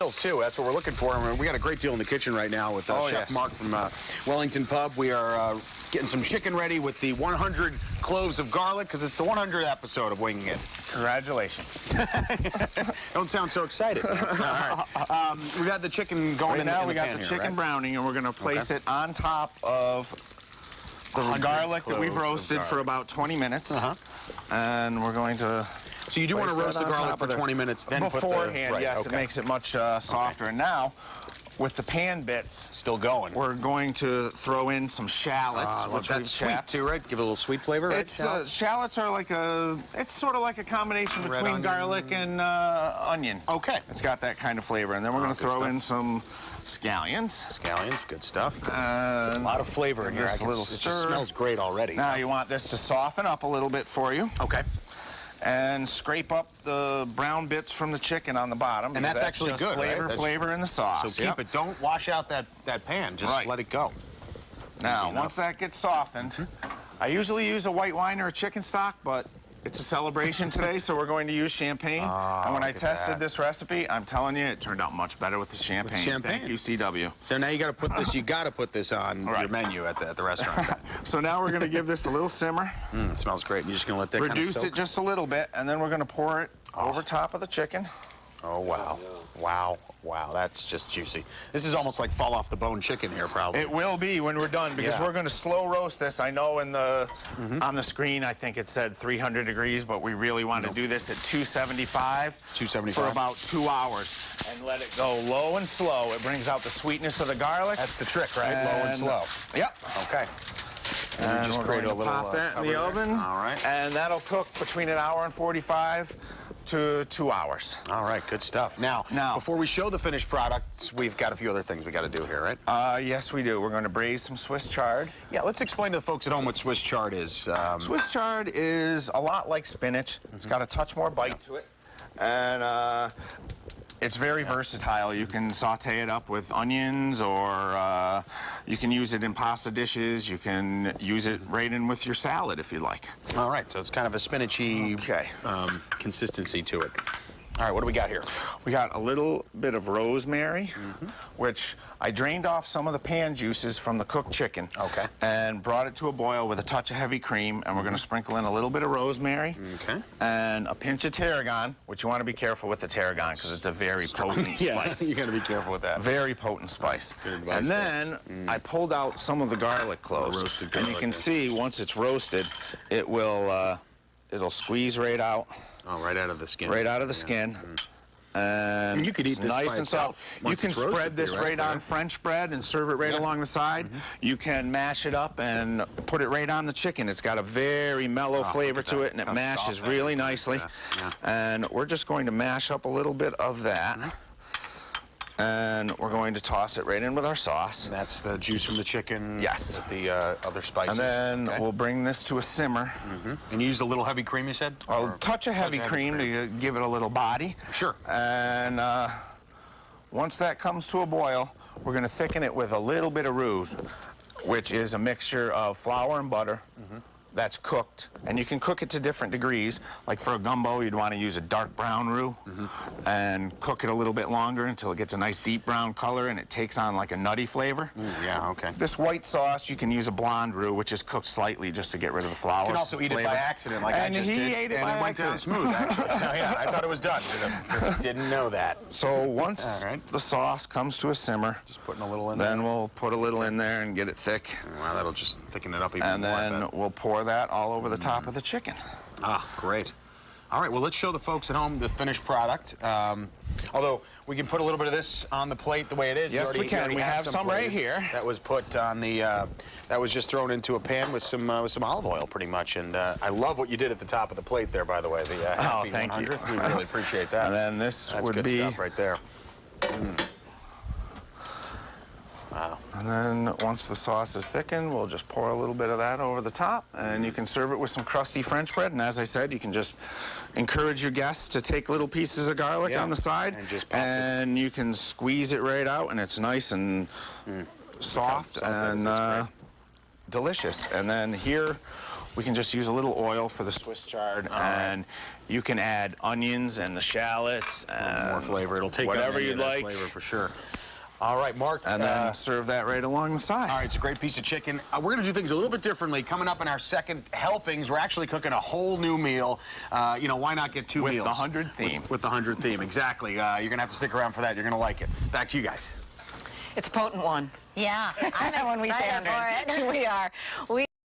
Too. That's what we're looking for. And we got a great deal in the kitchen right now with Chef Mark from Wellington Pub. We are getting some chicken ready with the 100 cloves of garlic because it's the 100th episode of Winging It. Congratulations. Don't sound so excited. All right. We've got the chicken going in the pan. We got the chicken browning, and we're going to place it on top of the garlic that we've roasted for about 20 minutes. And we're going to... So you do want to roast the garlic for 20 minutes, then beforehand, put the... yes, it makes it much softer. And now, with the pan bits... Still going. We're going to throw in some shallots. Which that's sweet too, right? Give it a little sweet flavor, right? Shallots are like a... It's sort of like a combination between garlic and onion. Okay. It's got that kind of flavor. And then we're going to throw in some scallions. Scallions, good stuff. A lot of flavor in here. It just smells great already. Now you want this to soften up a little bit for you. Okay. And scrape up the brown bits from the chicken on the bottom. And that's actually good, flavor in the sauce. So keep it. Don't wash out that pan. Just let it go. Now, once that gets softened, I usually use a white wine or a chicken stock, but it's a celebration today, so we're going to use champagne. And when I tested this recipe, I'm telling you, it turned out much better with the champagne. Thank you, CW. So now you got to put this. You got to put this on your menu at the restaurant. So now we're going to give this a little simmer. It smells great. You're just going to let that reduce it just a little bit, and then we're going to pour it over top of the chicken. Oh wow, wow, wow! That's just juicy. This is almost like fall off the bone chicken here, probably. It will be when we're done because we're going to slow roast this. I know in the on the screen I think it said 300 degrees, but we really want to do this at 275. 275 for about 2 hours and let it go low and slow. It brings out the sweetness of the garlic. That's the trick, right? Low and slow. Yep. Okay. And we're going to pop that in the oven. All right. And that'll cook between 1 hour and 45 to 2 hours. All right, good stuff. Now, before we show the finished product, we've got a few other things we got to do here, right? Yes, we do. We're going to braise some Swiss chard. Yeah, let's explain to the folks at home what Swiss chard is. Swiss chard is a lot like spinach. It's got a touch more bite to it. And it's very versatile. You can saute it up with onions, or you can use it in pasta dishes. You can use it right in with your salad if you like. All right, so it's kind of a spinachy consistency to it. All right, what do we got here? We got a little bit of rosemary, which I drained off some of the pan juices from the cooked chicken. Okay. And brought it to a boil with a touch of heavy cream, and we're going to sprinkle in a little bit of rosemary. Okay. And a pinch of tarragon, which you want to be careful with the tarragon because it's a very potent spice. You got to be careful with that. Very potent spice. Good advice, and then I pulled out some of the garlic cloves. Roasted garlic, and you can see once it's roasted, it will it'll squeeze right out. Oh, right out of the skin. Right out of the skin. And you could eat this nice and soft. You can spread this right on French bread and serve it right along the side. You can mash it up and put it right on the chicken. It's got a very mellow flavor to it, and it mashes really nicely. And we're just going to mash up a little bit of that. And we're going to toss it right in with our sauce. And that's the juice from the chicken. Yes. With the other spices. And then we'll bring this to a simmer. And you used a little heavy cream, you said? A touch of heavy cream to give it a little body. Sure. And once that comes to a boil, we're going to thicken it with a little bit of roux, which is a mixture of flour and butter. That's cooked, and you can cook it to different degrees. Like for a gumbo, you'd want to use a dark brown roux and cook it a little bit longer until it gets a nice deep brown color and it takes on like a nutty flavor. Yeah, okay. This white sauce, you can use a blonde roux, which is cooked slightly just to get rid of the flour. You can also eat it by accident, like I just did. And he ate it by accident. And it went down smooth, actually. So, yeah, I thought it was done. Didn't know that. So once the sauce comes to a simmer, just putting a little in there. Then we'll put a little in there and get it thick. Wow, that'll just thicken it up even more. And then we'll pour that all over the top of the chicken. Ah, great. All right, well, let's show the folks at home the finished product. Although we can put a little bit of this on the plate the way it is. Yes, we can. We have some right here. That was put on the, that was just thrown into a pan with some olive oil, pretty much. And I love what you did at the top of the plate there, by the way. The Happy 100th. We really appreciate that. And then this That's would good be stuff right there. Wow. And then once the sauce is thickened, we'll just pour a little bit of that over the top, and you can serve it with some crusty French bread. And as I said, you can just encourage your guests to take little pieces of garlic on the side, and just pop and you can squeeze it right out, and it's nice and soft and delicious. And then here we can just use a little oil for the Swiss chard, and you can add onions and the shallots and more flavor. It'll take whatever you'd you'd like. Flavor for sure. All right, Mark. And then serve that right along the side. All right, it's a great piece of chicken. We're going to do things a little bit differently. Coming up in our second helpings, we're actually cooking a whole new meal. You know, why not get two meals? With the 100 theme. With the 100 theme, exactly. You're going to have to stick around for that. You're going to like it. Back to you guys. It's a potent one. Yeah, I'm when we excited say for it. We are.